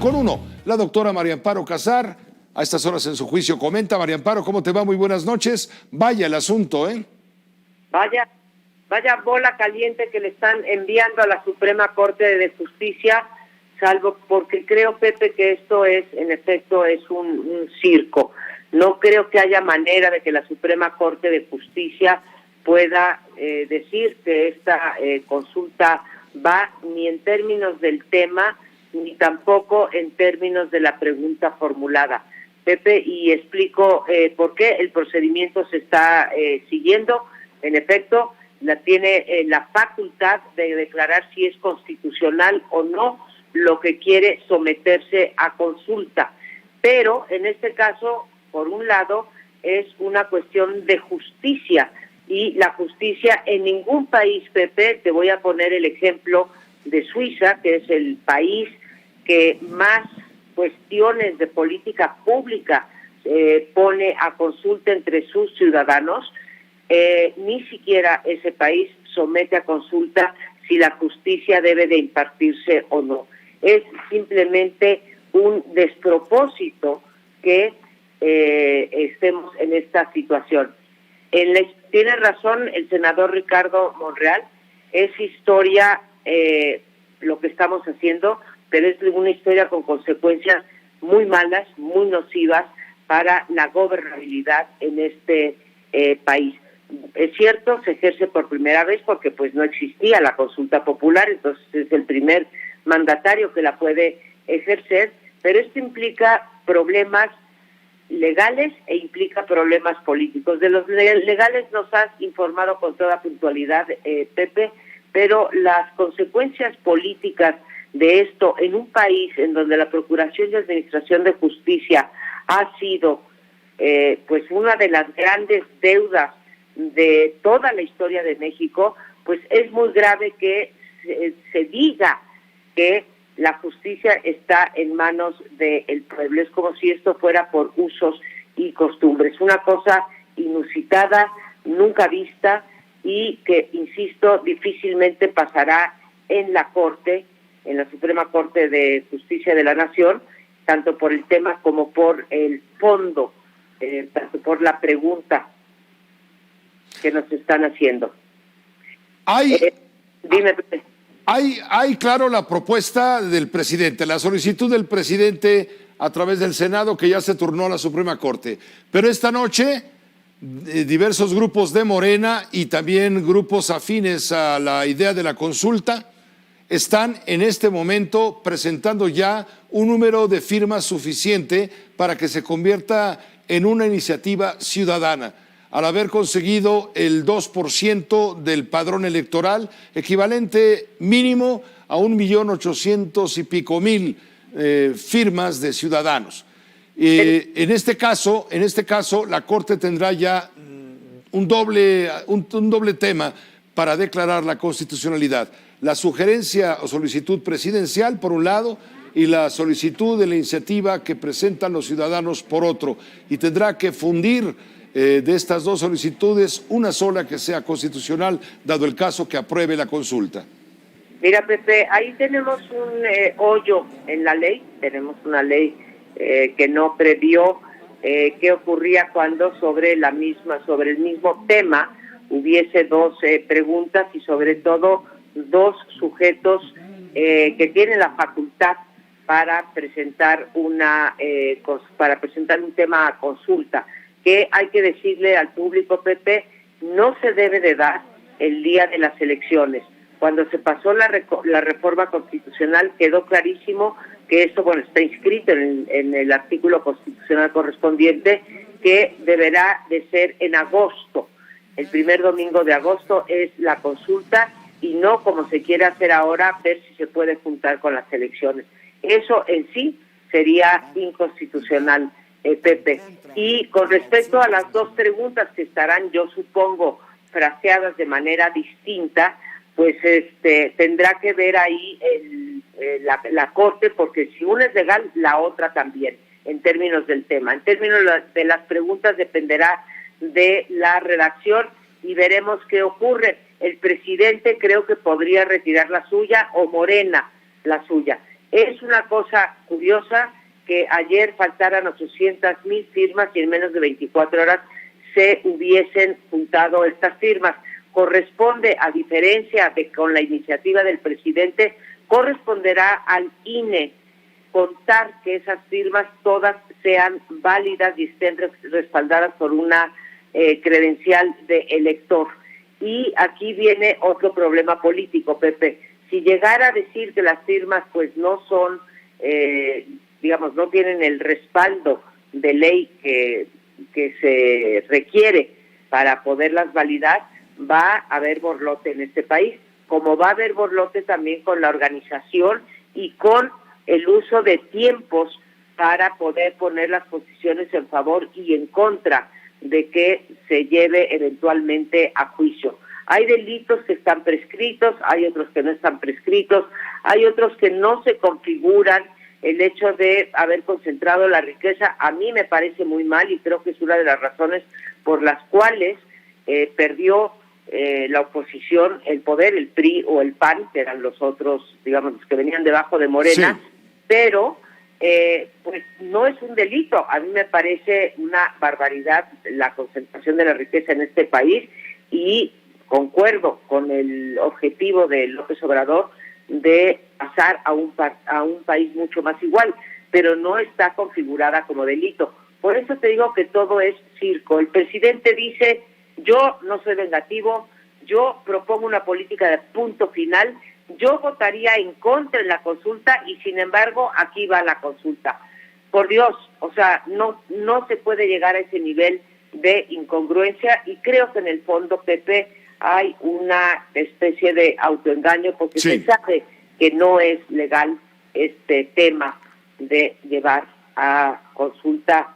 con uno, la doctora María Amparo Casar. A estas horas en su juicio comenta. María Amparo, ¿cómo te va? Muy buenas noches. Vaya el asunto, ¿eh? Vaya bola caliente que le están enviando a la Suprema Corte de Justicia, salvo porque creo, Pepe, que esto es, en efecto, es un circo. No creo que haya manera de que la Suprema Corte de Justicia pueda decir que esta consulta va ni en términos del tema, ni tampoco en términos de la pregunta formulada. Pepe, y explico por qué el procedimiento se está siguiendo. En efecto, tiene la facultad de declarar si es constitucional o no lo que quiere someterse a consulta. Pero en este caso, por un lado, es una cuestión de justicia, y la justicia en ningún país, Pepe, te voy a poner el ejemplo de Suiza, que es el país que más cuestiones de política pública pone a consulta entre sus ciudadanos. Ni siquiera ese país somete a consulta si la justicia debe de impartirse o no. Es simplemente un despropósito que estemos en esta situación. Tiene razón el senador Ricardo Monreal, es historia lo que estamos haciendo, pero es una historia con consecuencias muy malas, muy nocivas para la gobernabilidad en este país. Es cierto, se ejerce por primera vez porque pues no existía la consulta popular, entonces es el primer mandatario que la puede ejercer, pero esto implica problemas legales e implica problemas políticos. De los legales nos has informado con toda puntualidad, Pepe, pero las consecuencias políticas de esto en un país en donde la Procuración y Administración de Justicia ha sido pues una de las grandes deudas de toda la historia de México, pues es muy grave que se diga que la justicia está en manos del pueblo. Es como si esto fuera por usos y costumbres. Una cosa inusitada, nunca vista, y que, insisto, difícilmente pasará en la Corte, en la Suprema Corte de Justicia de la Nación, tanto por el tema como por el fondo, tanto por la pregunta que nos están haciendo. Dime, Pepe. Hay, claro, la propuesta del presidente, la solicitud del presidente a través del Senado, que ya se turnó a la Suprema Corte. Pero esta noche, diversos grupos de Morena y también grupos afines a la idea de la consulta están en este momento presentando ya un número de firmas suficiente para que se convierta en una iniciativa ciudadana, al haber conseguido el 2% del padrón electoral, equivalente mínimo a 1.800.000 y pico firmas de ciudadanos. En este caso, la Corte tendrá ya un doble tema para declarar la constitucionalidad. La sugerencia o solicitud presidencial, por un lado, y la solicitud de la iniciativa que presentan los ciudadanos, por otro. Y tendrá que fundir de estas dos solicitudes una sola que sea constitucional, dado el caso que apruebe la consulta. Mira, Pepe, ahí tenemos un hoyo en la ley, tenemos una ley que no previó qué ocurría cuando sobre el mismo tema hubiese dos preguntas y sobre todo dos sujetos que tienen la facultad para presentar un tema a consulta, que hay que decirle al público, Pepe, no se debe de dar el día de las elecciones. Cuando se pasó la reforma constitucional quedó clarísimo que esto, bueno, está inscrito en el artículo constitucional correspondiente, que deberá de ser en agosto. El primer domingo de agosto es la consulta y no como se quiere hacer ahora, ver si se puede juntar con las elecciones. Eso en sí sería inconstitucional, Pepe. Y con respecto a las dos preguntas que estarán, yo supongo, fraseadas de manera distinta, pues tendrá que ver ahí la Corte, porque si una es legal, la otra también, en términos del tema. En términos de las preguntas dependerá de la redacción y veremos qué ocurre. El presidente creo que podría retirar la suya o Morena la suya. Es una cosa curiosa que ayer faltaran 800,000 firmas y en menos de 24 horas se hubiesen juntado estas firmas. Corresponde, a diferencia de con la iniciativa del presidente, corresponderá al INE contar que esas firmas todas sean válidas y estén respaldadas por una credencial de elector. Y aquí viene otro problema político, Pepe. Si llegara a decir que las firmas pues no son, no tienen el respaldo de ley que se requiere para poderlas validar, va a haber borlote en este país, como va a haber borlote también con la organización y con el uso de tiempos para poder poner las posiciones en favor y en contra de que se lleve eventualmente a juicio. Hay delitos que están prescritos, hay otros que no están prescritos, hay otros que no se configuran. El hecho de haber concentrado la riqueza a mí me parece muy mal y creo que es una de las razones por las cuales perdió la oposición el poder, el PRI o el PAN, que eran los otros, los que venían debajo de Morena, sí. Pero pues no es un delito. A mí me parece una barbaridad la concentración de la riqueza en este país y concuerdo con el objetivo de López Obrador de pasar a un país mucho más igual, pero no está configurada como delito. Por eso te digo que todo es circo. El presidente dice, yo no soy vengativo, yo propongo una política de punto final, yo votaría en contra en la consulta y sin embargo aquí va la consulta. Por Dios, o sea, no se puede llegar a ese nivel de incongruencia y creo que en el fondo, Pepe, hay una especie de autoengaño porque sí. Se sabe que no es legal este tema de llevar a consulta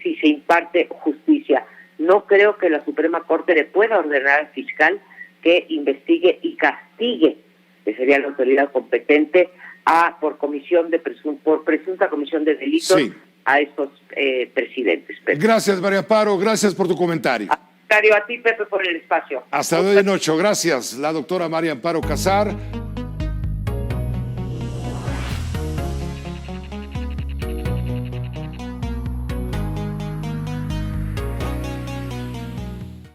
si se imparte justicia. No creo que la Suprema Corte le pueda ordenar al fiscal que investigue y castigue, que sería la autoridad competente, por presunta comisión de delitos, sí. A estos presidentes. Pepe. Gracias, María Amparo, gracias por tu comentario. A ti, Pepe, por el espacio. Hasta hoy de noche, gracias. La doctora María Amparo Casar.